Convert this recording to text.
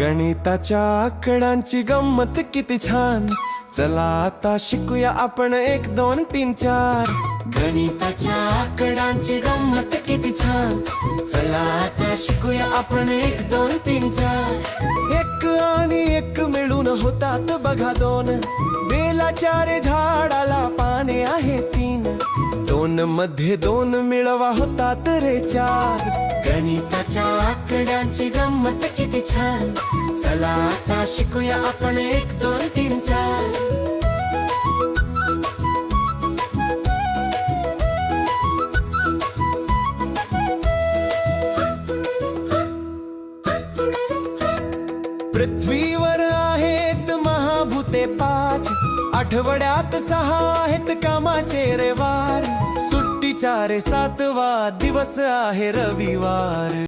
गणिताच्या आकड्यांची गंमत किती छान, चला आता शिकूया आपण 1 2 3 4. गणिताच्या आकड्यांची गंमत किती छान, चला आता शिकूया आपण 1 2 3 4. 1 आणि 1 मिळून होतात बघा 2, बेलाच्या रे झाडाला पाने आहे 3, 2 मध्ये 2 मिळवा होतात रे 4. गणिताच्या आकड्यांची गंमत किती छान, चला आता शिकूया आपण 1 2 3 4. पृथ्वीवर आहेत महाभूते 5, आठवड्यात 6 आहेत कामाचे रे वार, सुट्टीचा रे 7वा दिवस आहे रविवार.